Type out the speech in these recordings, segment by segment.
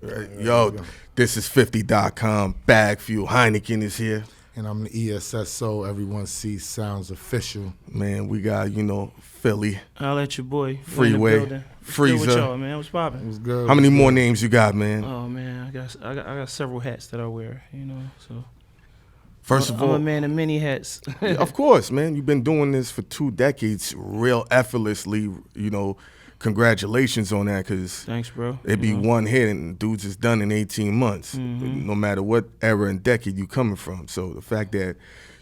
Yo, this is 50.com. Bag Fuel. Heineken is here. And I'm the ESSO. Everyone sees sounds official. Man, we got, Philly. I'll let your boy. Freeway. Freezer. With y'all, man. What's poppin'? It was good. How many more names you got, man? Oh, man. I got several hats that I wear, so. First of all, I'm a man of many hats. of course, man. You've been doing this for 2 decades real effortlessly, Congratulations on that, because thanks, bro. It'd be one hit and dudes is done in 18 months, no matter what era and decade you coming from. So the fact that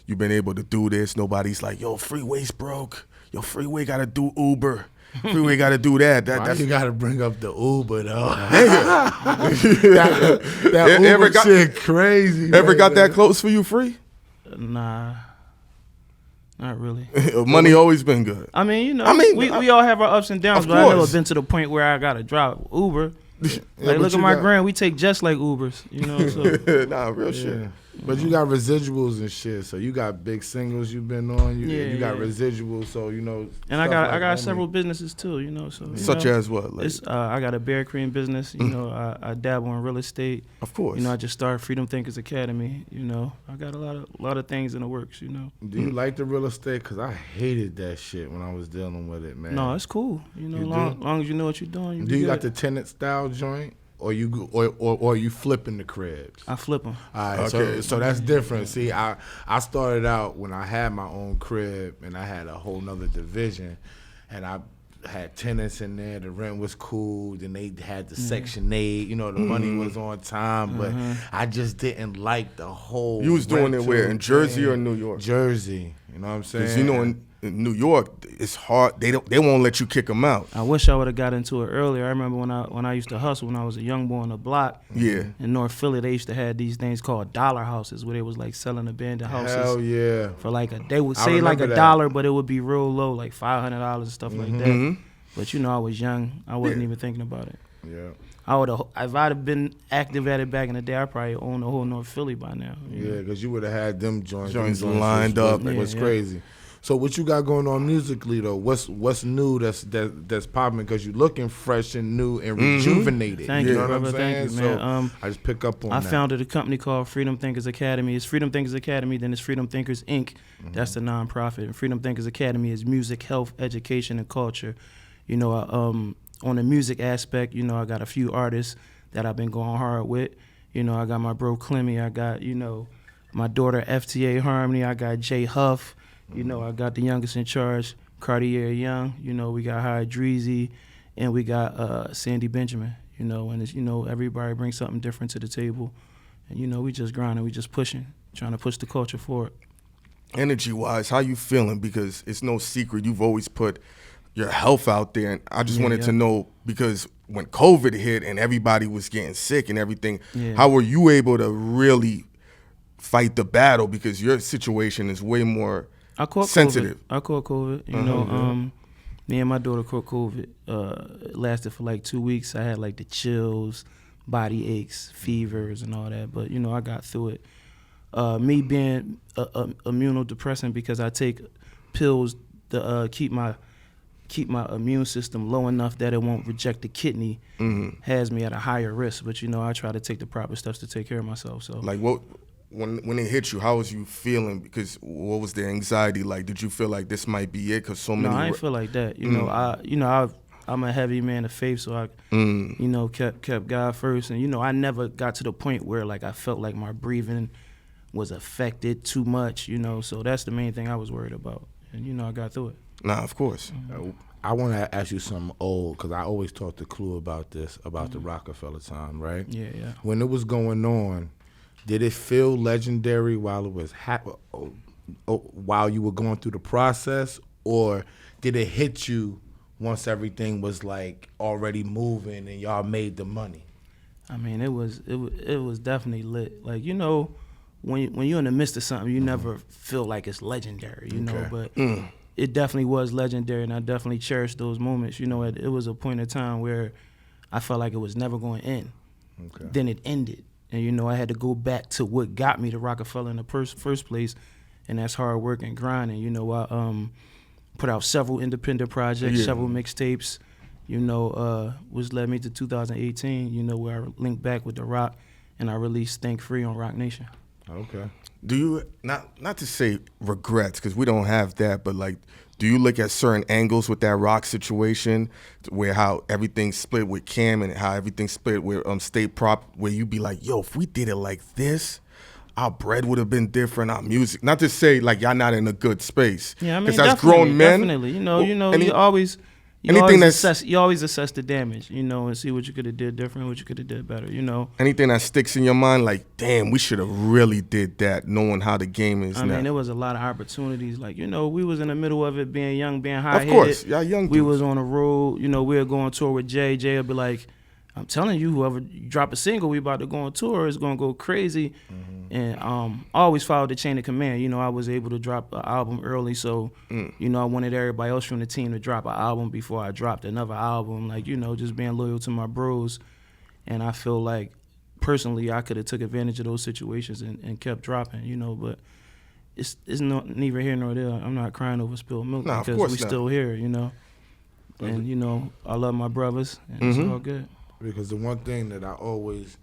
you've been able to do this, nobody's like, yo, Freeway's broke. Yo, Freeway got to do Uber. Freeway got to do that. That's you got to bring up the Uber, though. that Ever Uber shit crazy. Ever got that close for you, Free? Nah. Not really. Money always been good. I mean, we all have our ups and downs, but I've never been to the point where I gotta drive Uber. Look at my grand, we take just like Ubers, So. Nah, real shit. But you got residuals and shit, so you got big singles you've been on. You got residuals, so And I got several businesses too, So such as what? Like, I got a bear cream business. I dabble in real estate. Of course. I just started Freedom Thinkers Academy. I got a lot of things in the works. Do you like the real estate? Cause I hated that shit when I was dealing with it, man. No, it's cool. Long as you know what you're doing. Do you got the tenant style joint? Or you flipping the cribs? I flip them. All right, okay. so that's different. See, I started out when I had my own crib and I had a whole nother division, and I had tenants in there. The rent was cool. Then they had the Section 8. The money was on time, but I just didn't like the whole. You was doing it where, in Jersey or New York? Jersey. You know what I'm saying? Because in New York, it's hard. They won't let you kick them out. I wish I would have got into it earlier. I remember when I used to hustle when I was a young boy on the block. Yeah. In North Philly, they used to have these things called dollar houses, where they was like selling abandoned houses. Hell yeah. For they would say like $1, but it would be real low, like $500 and stuff like that. But I was young. I wasn't even thinking about it. Yeah. I would have, if I'd have been active at it back in the day, I probably owned the whole North Philly by now. Yeah, because you would have had them joints lined up. It was crazy. So what you got going on musically though? What's new that's popping? Because you looking fresh and new and rejuvenated. Thank you you, know what I'm saying? Thank you, man. So I just pick up on that. I founded a company called Freedom Thinkers Academy. It's Freedom Thinkers Academy, then it's Freedom Thinkers Inc. That's the nonprofit. And Freedom Thinkers Academy is music, health, education, and culture. On the music aspect, I got a few artists that I've been going hard with. I got my bro Clemmy. I got my daughter FTA Harmony. I got Jay Huff. I got the youngest in charge, Cartier Young. We got High Dreezy, and we got Sandy Benjamin. And it's, everybody brings something different to the table, and we just grinding, we just pushing, trying to push the culture forward. Energy-wise, how you feeling? Because it's no secret you've always put your health out there, and I just wanted to know, because when COVID hit and everybody was getting sick and everything, how were you able to really fight the battle? Because your situation is way more sensitive. I caught COVID. Me and my daughter caught COVID. It lasted for like 2 weeks. I had like the chills, body aches, fevers, and all that. But I got through it. Me being immunodepressant, because I take pills to keep my immune system low enough that it won't reject the kidney, has me at a higher risk. But I try to take the proper steps to take care of myself. So like what? When it hit you, how was you feeling? Because what was the anxiety like? Did you feel like this might be it? Because so many. No, I didn't feel like that. I'm a heavy man of faith, so I, kept God first, and I never got to the point where like I felt like my breathing was affected too much. So that's the main thing I was worried about, and I got through it. Nah, of course. I want to ask you something old, because I always talk to Clue about this, about the Roc-A-Fella time, right? Yeah. When it was going on, did it feel legendary while it was while you were going through the process, or did it hit you once everything was like already moving and y'all made the money? I mean, it was definitely lit. Like when you're in the midst of something, you never feel like it's legendary, But it definitely was legendary, and I definitely cherished those moments. It was a point in time where I felt like it was never going to end. Okay. Then it ended. And, I had to go back to what got me to Roc-A-Fella in the first place, and that's hard work and grinding. I put out several independent projects, several mixtapes, which led me to 2018, where I linked back with the Roc and I released Think Free on Roc Nation. Okay. Do you, not to say regrets, because we don't have that, but like, do you look at certain angles with that Roc situation, where how everything split with Cam and how everything split with State Prop, where you be like, yo, if we did it like this, our bread would have been different, our music. Not to say like y'all not in a good space. Yeah, I mean, because as grown men, definitely. You always assess the damage, and see what you could have did different, what you could have did better, Anything that sticks in your mind, like, damn, we should have really did that, knowing how the game is now. I mean, there was a lot of opportunities. Like, we was in the middle of it, being young, being high-headed. Of course, y'all young dudes. We was on the road. We were going on tour with Jay. Jay would be like, I'm telling you, whoever drop a single, we about to go on tour, is going to go crazy. Mm-hmm. And I always followed the chain of command. I was able to drop an album early, so, I wanted everybody else from the team to drop an album before I dropped another album. Like, just being loyal to my bros. And I feel like, personally, I could have took advantage of those situations and kept dropping, but it's neither here nor there. I'm not crying over spilled milk because we still here, And, I love my brothers, and it's all good. Because the one thing that I always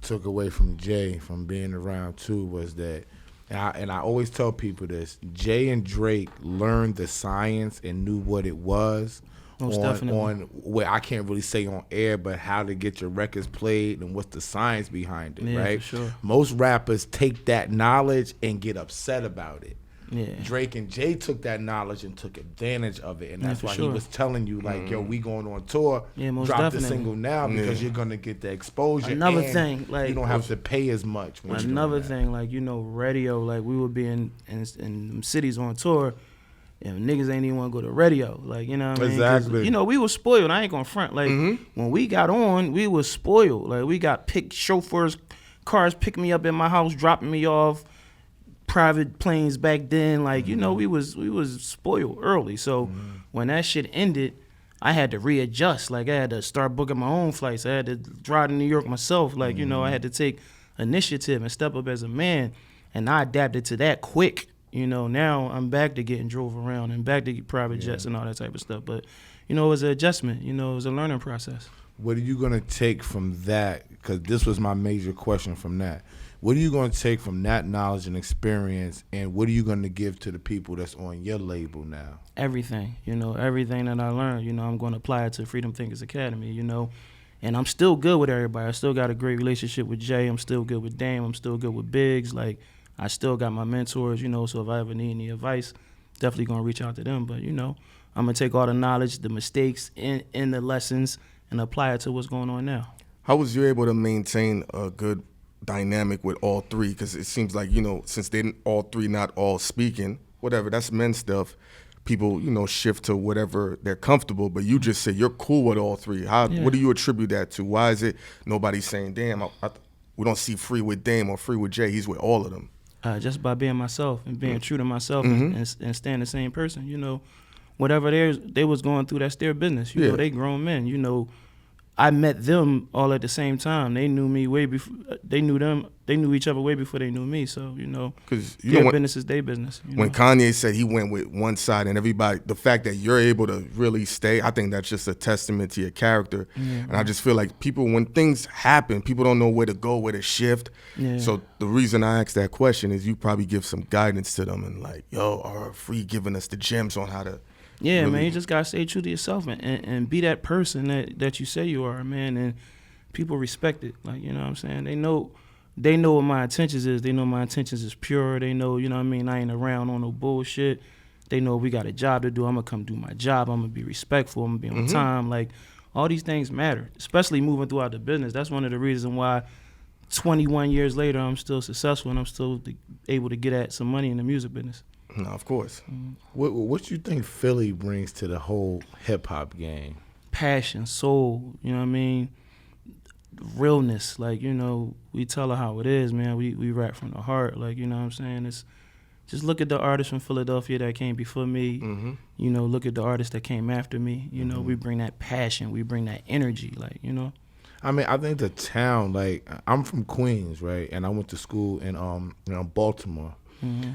took away from Jay, from being around too, was that, and I always tell people this, Jay and Drake learned the science and knew what it was. Most definitely. On where I can't really say on air, but how to get your records played and what's the science behind it, right? For sure. Most rappers take that knowledge and get upset about it. Yeah. Drake and Jay took that knowledge and took advantage of it, and that's why he was telling you, like, yo, we going on tour, drop the single now because you're gonna get the exposure. Another thing, like, you don't have to pay as much. Another thing, like, radio, like, we would be in cities on tour, and niggas ain't even want to go to radio, like, what I mean? Exactly. We were spoiled. I ain't gonna front. Like, when we got on, we was spoiled. Like, we got chauffeurs, cars picking me up at my house, dropping me off. Private planes back then, like, we was spoiled early. So when that shit ended, I had to readjust. Like, I had to start booking my own flights. I had to drive to New York myself. Like, I had to take initiative and step up as a man. And I adapted to that quick. Now I'm back to getting drove around and back to get private jets and all that type of stuff. But, it was an adjustment. It was a learning process. What are you going to take from that? Because this was my major question from that. What are you going to take from that knowledge and experience, and what are you going to give to the people that's on your label now? Everything, everything that I learned, I'm going to apply it to Freedom Thinkers Academy, and I'm still good with everybody. I still got a great relationship with Jay. I'm still good with Dame. I'm still good with Biggs. Like, I still got my mentors, so if I ever need any advice, definitely going to reach out to them. But, I'm going to take all the knowledge, the mistakes, and the lessons and apply it to what's going on now. How was you able to maintain a good dynamic with all three? Because it seems like, since they all three not all speaking, whatever, that's men's stuff, people, shift to whatever they're comfortable, but you just say you're cool with all three. What do you attribute that to? Why is it nobody's saying, damn, we don't see Free with Dame or Free with Jay, he's with all of them? Just by being myself and being true to myself and staying the same person. Whatever they was going through, that's their business. They grown men. I met them all at the same time. They knew me way before they knew them. They knew each other way before they knew me. So because their business is their business. When Kanye said he went with one side and everybody, the fact that you're able to really stay, I think that's just a testament to your character. Yeah. And I just feel like people, when things happen, people don't know where to go, where to shift. Yeah. So the reason I asked that question is you probably give some guidance to them and like, yo, are Free giving us the gems on how to. Yeah, really, man, you just gotta stay true to yourself and be that person that you say you are, man. And people respect it. Like, what I'm saying? They know what my intentions is. They know my intentions is pure. They know, what I mean, I ain't around on no bullshit. They know we got a job to do. I'm gonna come do my job. I'm gonna be respectful. I'm gonna be on time. Like, all these things matter, especially moving throughout the business. That's one of the reasons why 21 years later I'm still successful and I'm still able to get at some money in the music business. No, of course. What you think Philly brings to the whole hip-hop game? Passion, soul, what I mean? Realness. Like, we tell her how it is, man. We rap from the heart. Like, what I'm saying? It's just look at the artists from Philadelphia that came before me. Look at the artists that came after me. We bring that passion. We bring that energy, like, I mean, I think the town, like, I'm from Queens, right? And I went to school in Baltimore.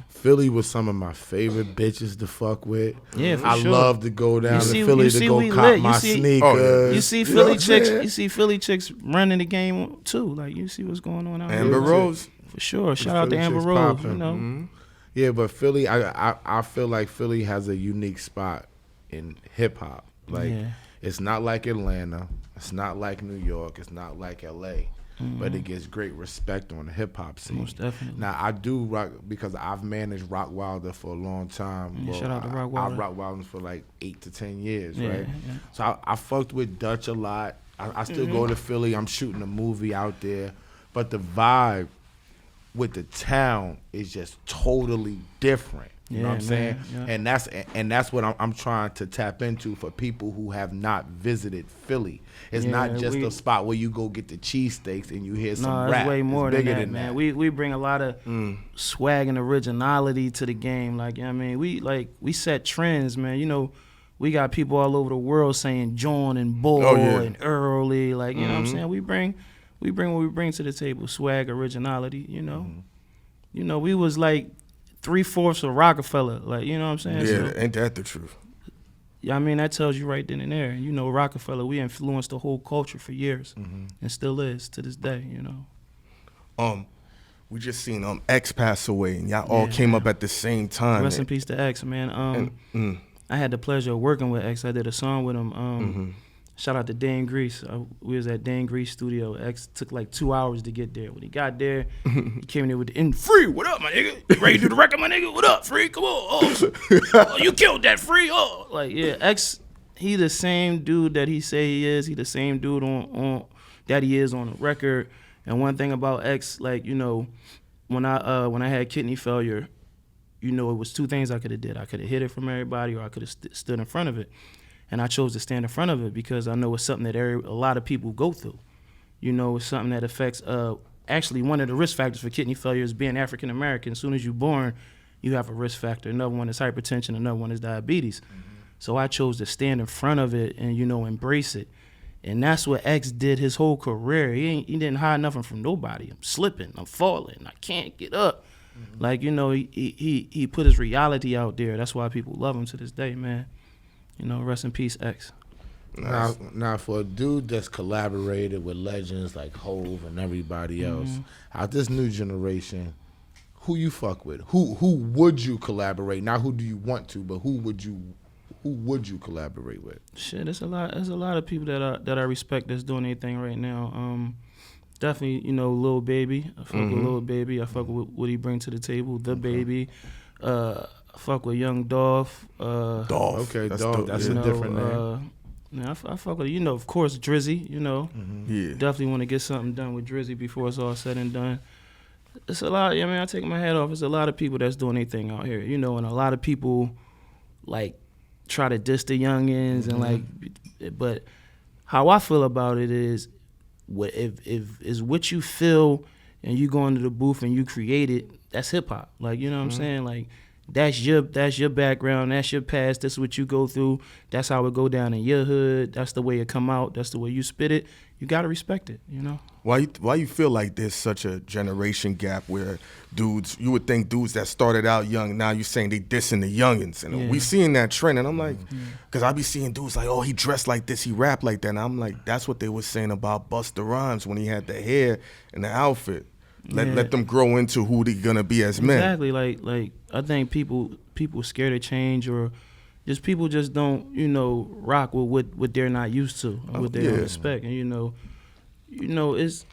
Philly was some of my favorite bitches to fuck with. Yeah, for I sure. love to go down to Philly you to see go we cop lit. my You see- sneakers. You see know Philly what I'm chicks. saying? You see Philly chicks running the game too. Like you see what's going on out Amber here. Rose. For sure. Shout out to Philly Amber chicks Rose. popping. You know. Yeah, but Philly, I feel like Philly has a unique spot in hip hop. Like Yeah. it's not like Atlanta, it's not like New York, it's not like LA, but it gets great respect on the hip hop scene. Most definitely. Now I do rock because I've managed Rock Wilder for a long time. Yeah, shout out to Roc Wilder. I rock Wilder for like 8 to 10 years, Yeah, right? yeah. So I fucked with Dutch a lot. I still go to Philly. I'm shooting a movie out there, but the vibe with the town is just totally different. You know what I'm saying? Yeah. And that's what I'm trying to tap into for people who have not visited Philly. It's not just a spot where you go get the cheesesteaks and you hear some rap. It's way more it's than bigger that, man. We bring a lot of swag and originality to the game. Like, you know what I mean, we set trends, man. You know, we got people all over the world saying John and Bull and Early. Like, you know what I'm saying? We bring what we bring to the table: swag, originality. You know, you know, we was like 3/4 of Roc-A-Fella. Like, you know what I'm saying? Yeah, So, ain't that the truth? yeah, I mean, that tells you right then and there. You know, Roc-A-Fella, we influenced the whole culture for years, and still is to this day. You know. We just seen X pass away, and y'all all came up at the same time. Rest in peace to X, man. I had the pleasure of working with X. I did a song with him. Shout out to Dan Grease. We was at Dan Grease studio. X took like 2 hours to get there. When he got there, he came in there with the Free, what up, my nigga? You ready to do the record, my nigga? What up, Free? Come on. Oh, you killed that, Free. Oh, like, yeah, X, he the same dude that he say he is. He the same dude on that he is on the record. And one thing about X, like, you know, when I had kidney failure, you know, it was two things I could have did. I could have hid it from everybody, or I could have stood in front of it. And I chose to stand in front of it because I know it's something that a lot of people go through. You know, it's something that affects, actually one of the risk factors for kidney failure is being African American. As soon as you're born, you have a risk factor. Another one is hypertension, another one is diabetes. So I chose to stand in front of it and, you know, embrace it. And that's what X did his whole career. He didn't hide nothing from nobody. I'm slipping, I'm falling, I can't get up. Like, you know, he put his reality out there. That's why people love him to this day, man. You know, rest in peace, X. Now, for a dude that's collaborated with legends like Hove and everybody else, out this new generation, who you fuck with? Who would you collaborate? Not who do you want to, but who would you collaborate with? Shit, there's a lot of people that I respect that's doing anything right now. Definitely, you know, Lil Baby. I fuck with Lil Baby. I fuck with what he bring to the table. The Baby. I fuck with Young Dolph. Dolph. Okay, Dolph. That's a different name. I fuck with, you know, of course, Drizzy. You know, Yeah. definitely want to get something done with Drizzy before it's all said and done. It's a lot. I mean, I take my hat off. It's a lot of people that's doing anything out here. You know, and a lot of people like try to diss the youngins and like, but how I feel about it is, if what you feel and you go into the booth and you create it, that's hip hop. Like, you know what I'm saying? Like, that's your background, that's your past, that's what you go through, that's how it go down in your hood, that's the way it come out, that's the way you spit it. You gotta respect it, you know? Why you feel like there's such a generation gap where you would think dudes that started out young, now you're saying they dissing the youngins, and we seeing that trend, and I'm like, because I be seeing dudes like, oh, he dressed like this, he rap like that, and I'm like, that's what they was saying about Busta Rhymes when he had the hair and the outfit. Let them grow into who they gonna be as men. Exactly. Like I think people scared of change, or just people just don't, you know, rock with what they're not used to, or what they don't respect. And you know, it's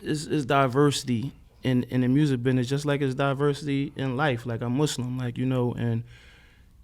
diversity in the music business, just like it's diversity in life. Like, I'm Muslim, like, you know, and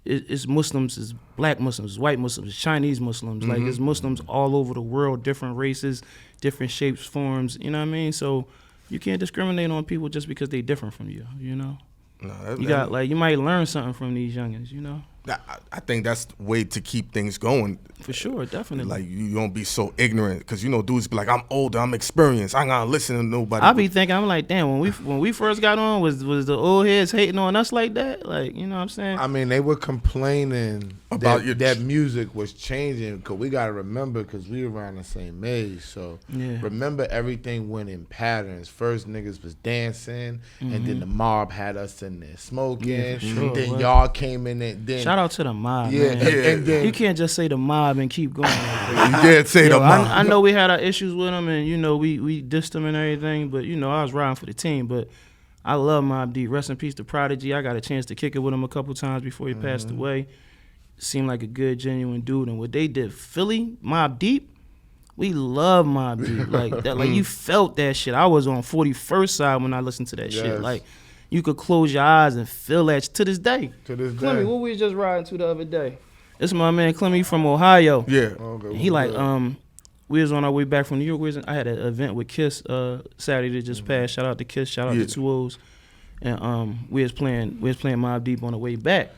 it's Muslims, it's black Muslims, it's white Muslims, it's Chinese Muslims. Like, it's Muslims all over the world, different races, different shapes, forms. You know what I mean? So you can't discriminate on people just because they different from you, you know? No, You might learn something from these youngins, you know? I think that's the way to keep things going. For sure, definitely. Like, you don't be so ignorant, because, you know, dudes be like, I'm older, I'm experienced, I ain't gonna listen to nobody. I be thinking, I'm like, damn, when we first got on, was the old heads hating on us like that? Like, you know what I'm saying? I mean, they were complaining about that music was changing, because we got to remember, because we were around the same age. So remember, everything went in patterns. First, niggas was dancing, and then the mob had us in there smoking. Yeah, for sure. Then y'all came in and then... Shout out to the mob, yeah, man. and then, you can't just say the mob and keep going. You can't say the mob. I know we had our issues with them, and, you know, we dissed them and everything, but, you know, I was riding for the team. But I love Mobb Deep. Rest in peace to Prodigy. I got a chance to kick it with him a couple times before he passed away. Seemed like a good, genuine dude. And what they did, Philly, Mobb Deep, we love Mobb Deep. Like that, like you felt that shit. I was on 41st side when I listened to that shit. Like, you could close your eyes and feel that to this day. To this day. Clemmy, what we was just riding to the other day? This my man Clemmy from Ohio. Yeah. Okay, He like, we was on our way back from New York. I had an event with Kiss Saturday that just passed. Shout out to Kiss. Shout out to 2 O's. And we was playing Mobb Deep on the way back.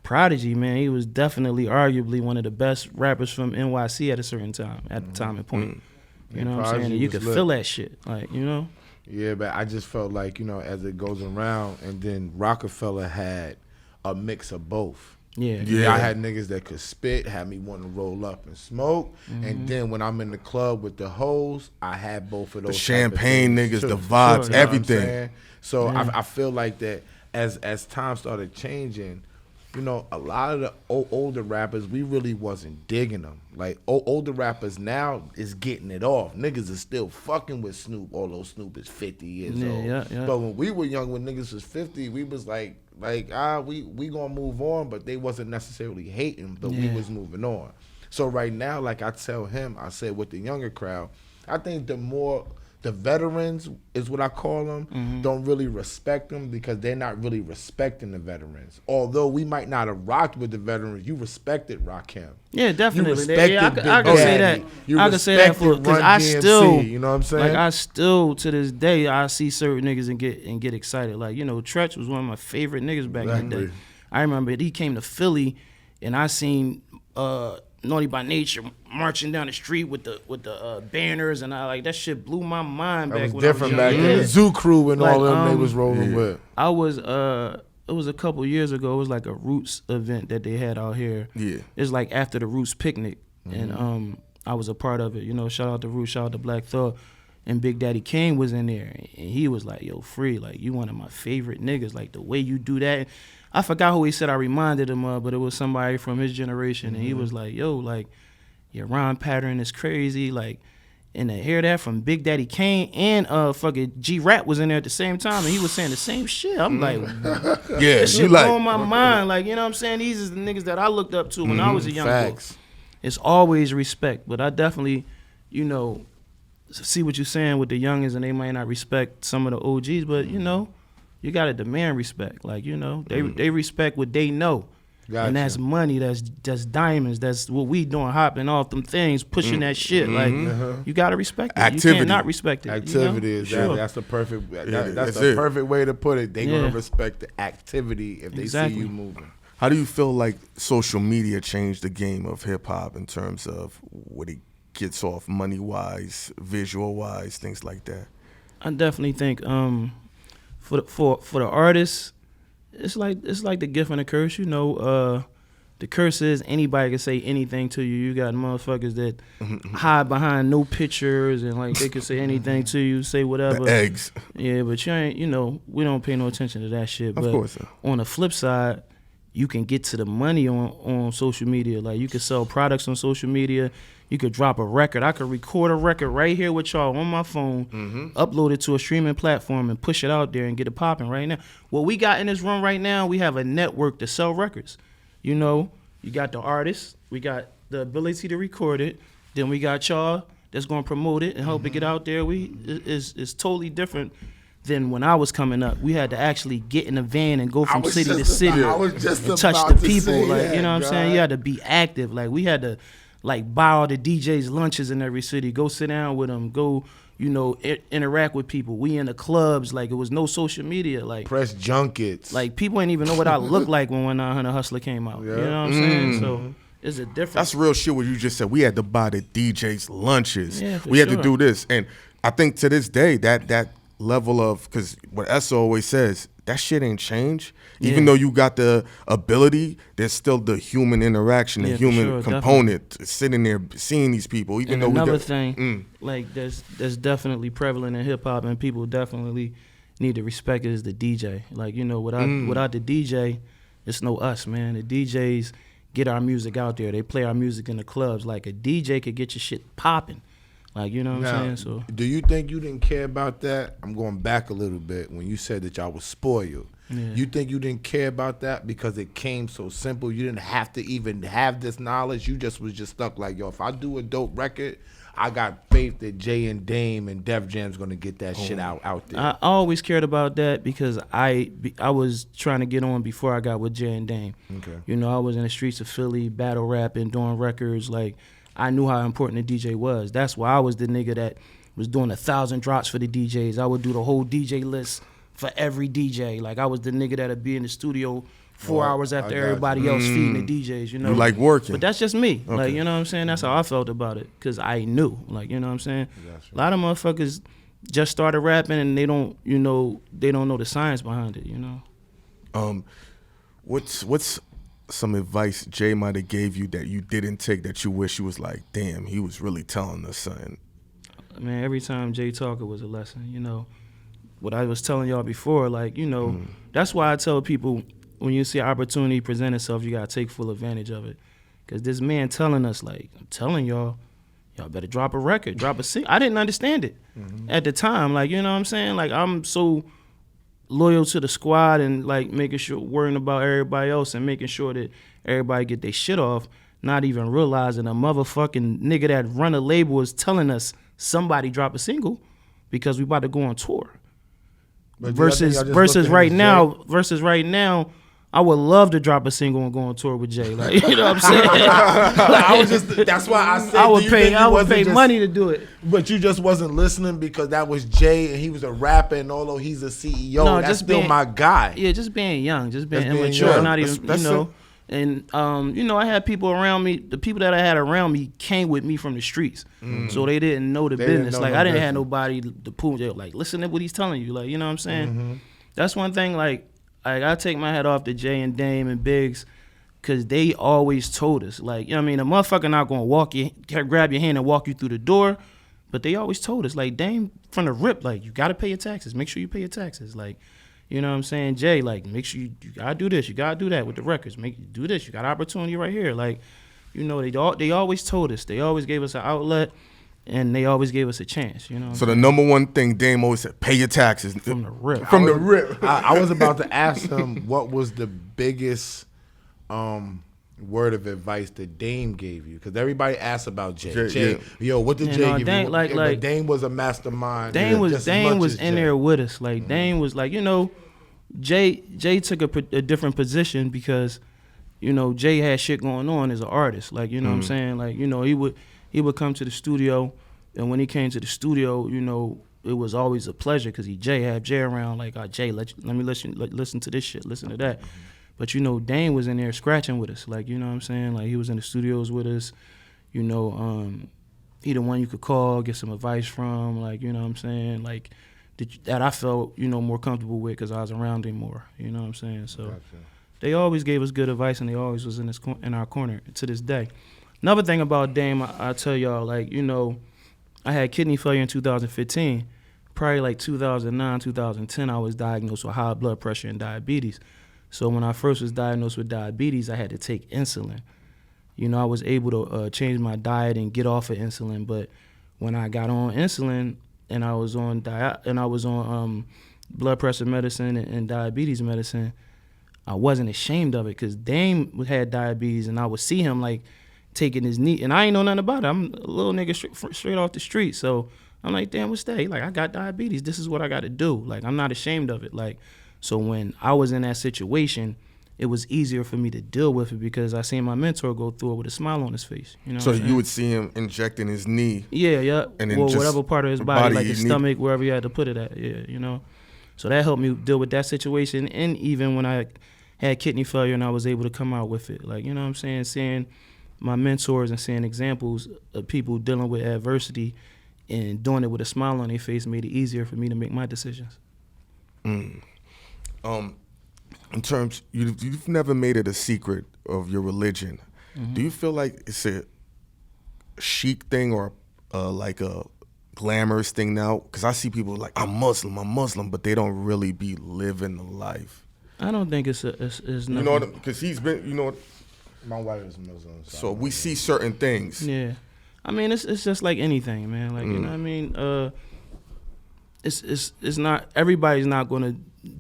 Prodigy, man, he was definitely, arguably, one of the best rappers from NYC at a certain time, at the time and point. You know what I'm saying? And you could feel that shit, like, you know. Yeah, but I just felt like, you know, as it goes around, and then Roc-A-Fella had a mix of both. I had niggas that could spit, had me want to roll up and smoke, and then when I'm in the club with the hoes, I had both of those. The champagne niggas, the vibes, everything. So I feel like that as time started changing, you know, a lot of the older rappers, we really wasn't digging them. Like, older rappers now is getting it off. Niggas is still fucking with Snoop, although Snoop is 50 years old. But when we were young, when niggas was 50, we was like we gonna move on, but they wasn't necessarily hating, but we was moving on. So right now, like I tell him, I said with the younger crowd, I think the veterans is what I call them, don't really respect them, because they're not really respecting the veterans. Although we might not have rocked with the veterans, you respected Rakim. Yeah, definitely. I can say that. I can say that because I still, you know what I'm saying? Like, I still, to this day, I see certain niggas and get excited. Like, you know, Tretch was one of my favorite niggas back in the day. I remember he came to Philly, and I seen Naughty by Nature marching down the street with the banners, and I like that shit blew my mind back when I was young. Back then. The Zoo Crew and like, all them they was rolling with. I was it was a couple years ago. It was like a Roots event that they had out here. Yeah, it's like after the Roots picnic, and I was a part of it. You know, shout out to Roots, shout out to Black Thought, and Big Daddy Kane was in there, and he was like, "Yo, Free, like you one of my favorite niggas. Like the way you do that." I forgot who he said I reminded him of, but it was somebody from his generation, and he was like, "Yo, like your rhyme pattern is crazy, like." And to hear that from Big Daddy Kane and fucking G-Rap was in there at the same time, and he was saying the same shit. I'm like, yeah, shit blowing my mind. Like, you know what I'm saying? These is the niggas that I looked up to when I was a young boy. It's always respect, but I definitely, you know, see what you're saying with the youngins, and they might not respect some of the OGs, but you know, you gotta demand respect. Like, you know, they respect what they know. Gotcha. And that's money, that's diamonds, that's what we doing, hopping off them things, pushing that shit. Like, you gotta respect it. Activity. You can't not respect it. Activity, you know? That's the perfect that's the perfect way to put it. They gonna respect the activity if they see you moving. How do you feel like social media changed the game of hip hop in terms of what it gets off money wise, visual wise, things like that? I definitely think for the artists, it's like the gift and the curse, you know. The curse is anybody can say anything to you. You got motherfuckers that hide behind no pictures, and like they can say anything to you, say whatever. The eggs. Yeah, but you ain't, you know, we don't pay no attention to that shit. Of course. On the flip side, you can get to the money on social media. Like, you could sell products on social media. You could drop a record. I could record a record right here with y'all on my phone, upload it to a streaming platform, and push it out there and get it popping right now. What we got in this room right now, we have a network to sell records. You know, you got the artists, we got the ability to record it, then we got y'all that's going to promote it and help it get out there. It's totally different than when I was coming up. We had to actually get in a van and go from city to city and touch the people. Like, you know what I'm saying? You had to be active. Like, we had to, like, buy all the DJs lunches in every city, go sit down with them, go, you know, interact with people. We in the clubs, like it was no social media, like press junkets. Like people ain't even know what I looked like when 100 Hustler came out. Yeah. You know what I'm saying? So it's a difference. That's real shit. What you just said. We had to buy the DJs lunches. Yeah, we had sure. to do this, and I think to this day that level of, because what Essa always says, that shit ain't changed. Even though you got the ability, there's still the human interaction, the human component, sitting there seeing these people. Even and though another thing, like that's definitely prevalent in hip hop, and people definitely need to respect it, is the DJ. Like, you know, without the DJ, it's no us, man. The DJs get our music out there. They play our music in the clubs. Like a DJ could get your shit popping. Like, you know what I'm saying? So do you think you didn't care about that? I'm going back a little bit when you said that y'all was spoiled. Yeah. You think you didn't care about that because it came so simple? You didn't have to even have this knowledge. You just was just stuck like, yo, if I do a dope record, I got faith that Jay and Dame and Def Jam's gonna get that shit out there. I always cared about that because I was trying to get on before I got with Jay and Dame. Okay. You know, I was in the streets of Philly, battle rapping, doing records. Like, I knew how important the DJ was. That's why I was the nigga that was doing 1,000 drops for the DJs. I would do the whole DJ list for every DJ. Like, I was the nigga that'd be in the studio 4 hours after everybody else feeding the DJs, you know. You like working. But that's just me. Okay. Like, you know what I'm saying? That's how I felt about it, because I knew. Like, you know what I'm saying? A lot of motherfuckers just started rapping and they don't know the science behind it, you know. What's some advice Jay might have gave you that you didn't take, that you wish you was like, damn, he was really telling us something? Man, every time Jay talk, it was a lesson, you know. What I was telling y'all before, like, you know, that's why I tell people, when you see an opportunity present itself, you got to take full advantage of it. Because this man telling us, like, I'm telling y'all better drop a record, drop a single. I didn't understand it at the time. Like, you know what I'm saying? Like, I'm so loyal to the squad and, like, making sure, worrying about everybody else and making sure that everybody get their shit off, not even realizing a motherfucking nigga that run a label is telling us somebody drop a single because we about to go on tour. Versus right now, I would love to drop a single and go on tour with Jay. Like, you know what I'm saying? That's why I said I would pay money to do it. But you just wasn't listening because that was Jay and he was a rapper, and although he's a CEO, that's just still my guy. Yeah, just being young, just being immature, not even, you know. And, you know, I had people around me, the people that I had around me came with me from the streets. So they didn't know the business. Like, I didn't have nobody to pull. They were like, listen to what he's telling you. Like, you know what I'm saying? That's one thing, like, I take my hat off to Jay and Dame and Biggs, because they always told us, like, you know what I mean? A motherfucker not going to grab your hand and walk you through the door, but they always told us, like, Dame from the rip, like, you got to pay your taxes. Make sure you pay your taxes. Like, you know what I'm saying? Jay, like, make sure you got to do this. You got to do that with the records. Do this. You got an opportunity right here. Like, you know, they always told us. They always gave us an outlet, and they always gave us a chance, you know. So the number one thing Dame always said, pay your taxes. From the rip. From the rip. I was about to ask him what was the biggest word of advice that Dame gave you, because everybody asks about Jay. Yo, what did Jay give you? Like Dame was a mastermind. Dame was in there with us. Like, Dame was like, you know, Jay took a different position because, you know, Jay had shit going on as an artist. Like, you know what I'm saying? Like, you know, he would come to the studio, and when he came to the studio, you know, it was always a pleasure because Jay had Jay around, like, Jay, let me listen to this shit, listen to that. But, you know, Dame was in there scratching with us, like, you know what I'm saying? Like, he was in the studios with us, you know, he the one you could call, get some advice from, like, you know what I'm saying? Like, that I felt, you know, more comfortable with because I was around him more, you know what I'm saying? So they always gave us good advice, and they always was in our corner to this day. Another thing about Dame, I tell y'all, like, you know, I had kidney failure in 2015. Probably like 2009, 2010, I was diagnosed with high blood pressure and diabetes. So when I first was diagnosed with diabetes, I had to take insulin. You know, I was able to change my diet and get off of insulin, but when I got on insulin and I was on blood pressure medicine and diabetes medicine, I wasn't ashamed of it because Dame had diabetes, and I would see him like taking his knee, and I ain't know nothing about it. I'm a little nigga straight off the street, so I'm like, damn, what's that? He like, I got diabetes. This is what I got to do. Like, I'm not ashamed of it. Like, so when I was in that situation, it was easier for me to deal with it because I seen my mentor go through it with a smile on his face. You know. So you would see him injecting his knee. Yeah. And then well, just whatever part of his body like his stomach, wherever you had to put it at. Yeah, you know. So that helped me deal with that situation, and even when I had kidney failure and I was able to come out with it, like, you know what I'm saying, seeing my mentors and seeing examples of people dealing with adversity and doing it with a smile on their face made it easier for me to make my decisions. In terms, you've never made it a secret of your religion. Mm-hmm. Do you feel like it's a chic thing or like a glamorous thing now? Because I see people like, I'm Muslim, but they don't really be living the life. I don't think it's nothing. You know what? Because he's been, you know. My wife is Muslim. So we see certain things. Yeah. I mean, it's just like anything, man. Like, you know what I mean? It's not, everybody's not going to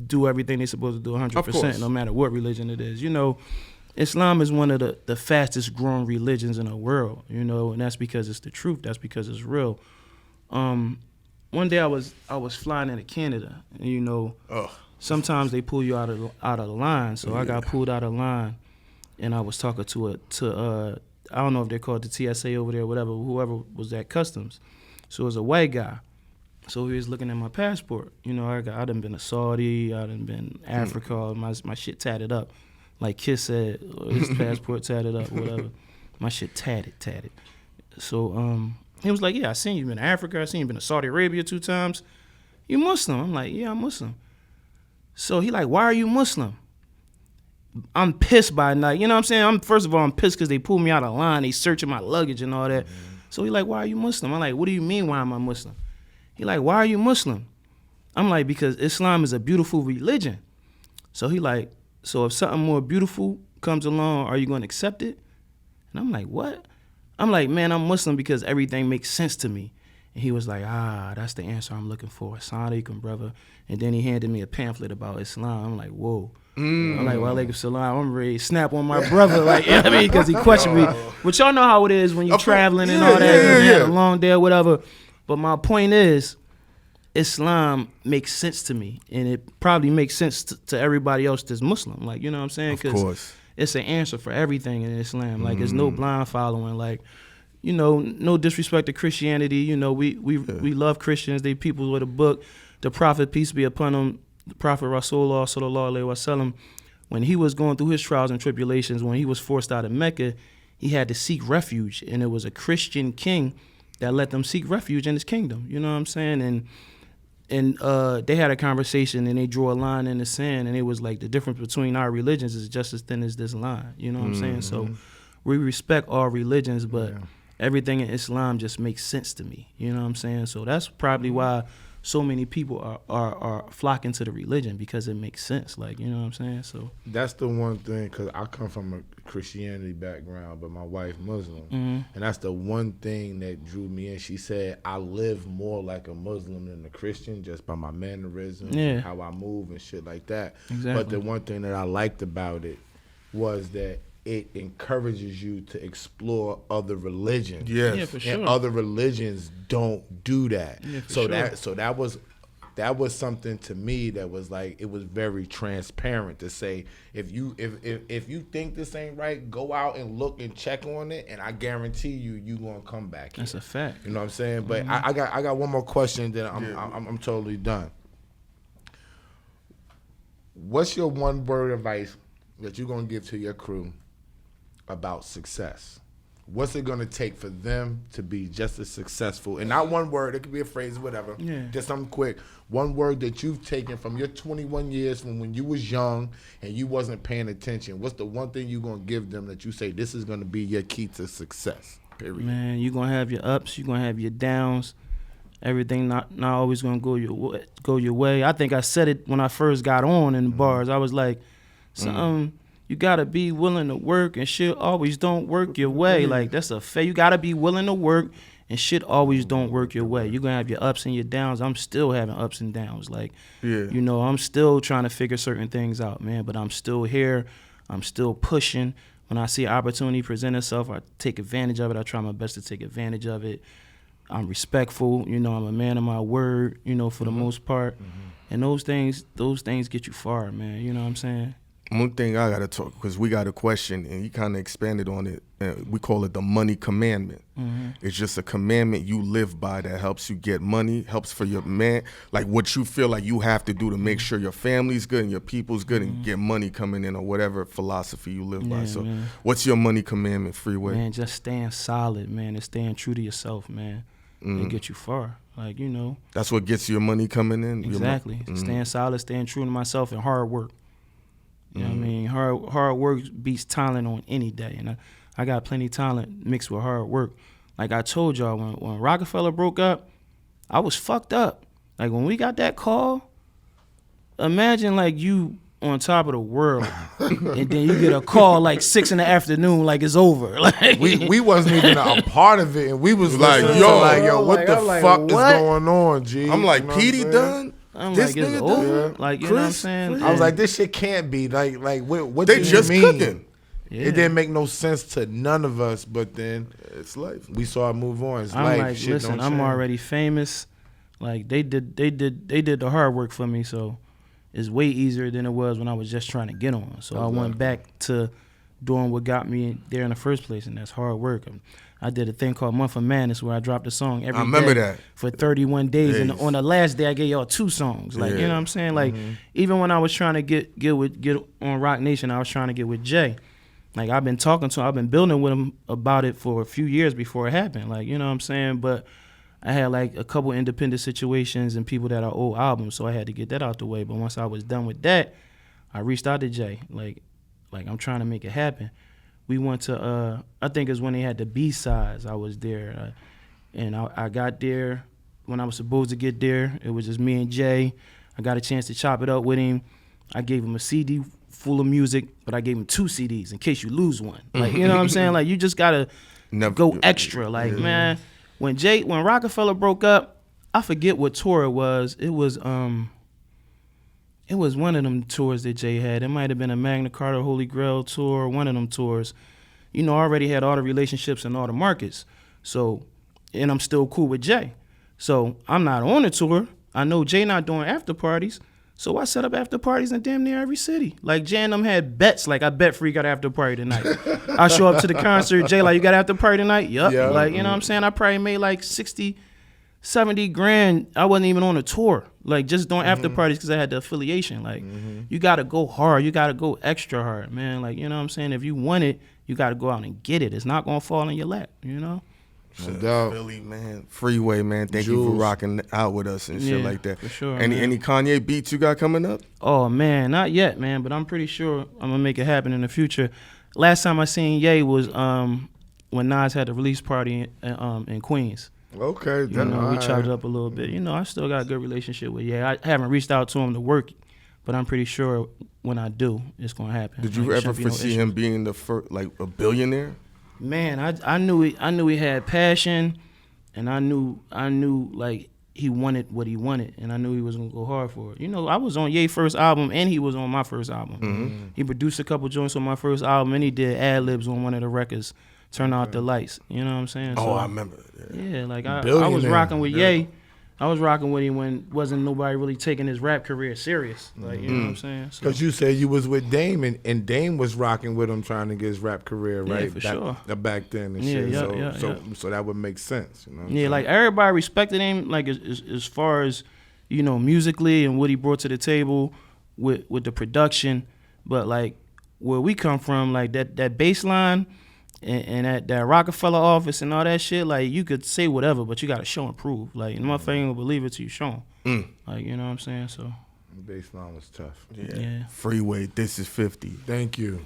do everything they're supposed to do 100%, no matter what religion it is. You know, Islam is one of the fastest growing religions in the world, you know, and that's because it's the truth. That's because it's real. One day I was flying into Canada, and, you know, sometimes they pull you out of the line. So I got pulled out of line, and I was talking to I don't know if they called the TSA over there or whatever, whoever was at customs. So it was a white guy. So he was looking at my passport. You know, I done been to Saudi, I done been Africa, my shit tatted up. Like Kiss said, his passport tatted up, whatever. My shit tatted. So he was like, yeah, I seen you been to Africa, I seen you been to Saudi Arabia 2 times. You Muslim? I'm like, yeah, I'm Muslim. So he like, why are you Muslim? I'm pissed by night. You know what I'm saying? First of all, I'm pissed because they pulled me out of line. They searching my luggage and all that. So he like, why are you Muslim? I'm like, what do you mean, why am I Muslim? He like, why are you Muslim? I'm like, because Islam is a beautiful religion. So he like, so if something more beautiful comes along, are you going to accept it? And I'm like, what? I'm like, man, I'm Muslim because everything makes sense to me. And he was like, that's the answer I'm looking for. Assalamu alaikum, brother. And then he handed me a pamphlet about Islam. I'm like, whoa. I'm like, wa alaikum salam. I'm ready to snap on my brother, like, you know what I mean? Because he questioned me. But y'all know how it is when you're traveling and all that. You had a long day or whatever. But my point is, Islam makes sense to me. And it probably makes sense to everybody else that's Muslim. Like, you know what I'm saying? Of course. It's an answer for everything in Islam. Like, there's no blind following. Like, you know, no disrespect to Christianity. You know, we love Christians. They people with a book. The Prophet, peace be upon him, the Prophet Rasulullah sallallahu alaihi wasallam, when he was going through his trials and tribulations, when he was forced out of Mecca, he had to seek refuge, and it was a Christian king that let them seek refuge in his kingdom. You know what I'm saying? And they had a conversation, and they drew a line in the sand, and it was like the difference between our religions is just as thin as this line. You know what I'm saying? So we respect all religions, but everything in Islam just makes sense to me. You know what I'm saying? So that's probably why so many people are flocking to the religion, because it makes sense. Like, you know what I'm saying? So that's the one thing, because I come from a Christianity background, but my wife Muslim. And that's the one thing that drew me in. She said, I live more like a Muslim than a Christian just by my mannerisms and how I move and shit like that. Exactly. But the one thing that I liked about it was that it encourages you to explore other religions. Yes. Yeah, for sure. And other religions don't do that. Yeah, for so sure. that was something to me that was like, it was very transparent to say, if you think this ain't right, go out and look and check on it, and I guarantee you gonna come back here. That's a fact. You know what I'm saying? But I got one more question, then I'm totally done. What's your one word advice that you're gonna give to your crew about success? What's it gonna take for them to be just as successful? And not one word, it could be a phrase, whatever. Yeah. Just something quick. One word that you've taken from your 21 years from when you was young and you wasn't paying attention. What's the one thing you're gonna give them that you say this is gonna be your key to success? Period. Man, you're gonna have your ups, you're gonna have your downs. Everything not always gonna go your way. I think I said it when I first got on in the bars. I was like, you gotta be willing to work, and shit always don't work your way. Like, that's a fact. You gotta be willing to work, and shit always don't work your way. You're gonna have your ups and your downs. I'm still having ups and downs. Like, you know, I'm still trying to figure certain things out, man. But I'm still here. I'm still pushing. When I see an opportunity present itself, I take advantage of it. I try my best to take advantage of it. I'm respectful. You know, I'm a man of my word, you know, for the most part. And those things get you far, man. You know what I'm saying? One thing I gotta talk, because we got a question and you kind of expanded on it. We call it the money commandment. It's just a commandment you live by that helps you get money, helps for your man, like what you feel like you have to do to make sure your family's good and your people's good and get money coming in, or whatever philosophy you live by. So what's your money commandment, Freeway? Man, just staying solid, man, and staying true to yourself, man, and get you far. Like, you know. That's what gets your money coming in? Exactly. Staying solid, staying true to myself, and hard work. You know what I mean? Hard work beats talent on any day. And I got plenty of talent mixed with hard work. Like I told y'all, when Roc-A-Fella broke up, I was fucked up. Like when we got that call, imagine like you on top of the world and then you get a call like 6 PM, like it's over. Like we wasn't even a part of it, and we was like, yo, what the fuck is going on, G? I'm like, Petey done? I'm This like, it's nigga over. done? Like, you know what I'm saying? I was like, this shit can't be. Like what They do just you mean? cooking. Yeah. It didn't make no sense to none of us, but then It's life. we saw it move on. It's I'm life. like, Shit listen, don't I'm change. already famous. Like they did the hard work for me, so it's way easier than it was when I was just trying to get on. So I went back to doing what got me there in the first place, and that's hard work. I did a thing called Month of Madness where I dropped a song every day. I remember that. For 31 days. And on the last day, I gave y'all 2 songs. Like, you know what I'm saying? Like, even when I was trying to get on Roc Nation, I was trying to get with Jay. Like, I've been building with him about it for a few years before it happened. Like, you know what I'm saying? But I had, like, a couple independent situations and people that are old albums, so I had to get that out the way. But once I was done with that, I reached out to Jay. Like I'm trying to make it happen. We went to, I think it was when they had the B-sides. I was there. And I got there when I was supposed to get there. It was just me and Jay. I got a chance to chop it up with him. I gave him a CD full of music, but I gave him 2 CDs in case you lose one. Like, you know what I'm saying? Like, you just got to go extra. Like, man, when Roc-A-Fella broke up, I forget what tour it was. It was one of them tours that Jay had. It might have been a Magna Carta Holy Grail tour, one of them tours. You know, I already had all the relationships and all the markets. So, and I'm still cool with Jay. So I'm not on the tour. I know Jay not doing after parties. So I set up after parties in damn near every city. Like Jay and them had bets. Like, I bet Free got after party tonight. I show up to the concert. Jay like, you got after party tonight? Yup. Yeah. Like, you know what I'm saying? I probably made like 60, 70 grand. I wasn't even on a tour. Like, just doing after parties because I had the affiliation. Like, you got to go hard. You got to go extra hard, man. Like, you know what I'm saying? If you want it, you got to go out and get it. It's not going to fall in your lap, you know? No doubt. Philly, man. Freeway, man. Thank you for rocking out with us and shit like that. For sure. Any Kanye beats you got coming up? Oh, man, not yet, man, but I'm pretty sure I'm going to make it happen in the future. Last time I seen Ye was when Nas had the release party in Queens. Okay, You know, we chopped it up a little bit. You know, I still got a good relationship with Ye. I haven't reached out to him to work, but I'm pretty sure when I do, it's going to happen. Did you ever foresee him being the first, like a billionaire? Man, I knew he had passion, and I knew like he wanted what he wanted, and I knew he was gonna go hard for it. You know, I was on Ye's first album, and he was on my first album. He produced a couple joints on my first album, and he did ad libs on one of the records. Turn Out the Lights. You know what I'm saying? Oh, So, I remember. yeah, like I was rocking with Ye. I was rocking with him when wasn't nobody really taking his rap career serious. Like, you know what I'm saying? So, Because you said you was with Dame, and Dame was rocking with him trying to get his rap career, Yeah, right? for sure. Back then and Yeah, shit. yeah, So that would make sense. You know what I'm yeah, saying? like everybody respected him, like as far as, you know, musically and what he brought to the table with the production. But like where we come from, like that bass line and that Roc-A-Fella office and all that shit, like you could say whatever, but you gotta show and prove. Like, the motherfucker ain't gonna believe it till you show him. Like, you know what I'm saying? So The baseline was tough. yeah. Freeway, this is 50. Thank you.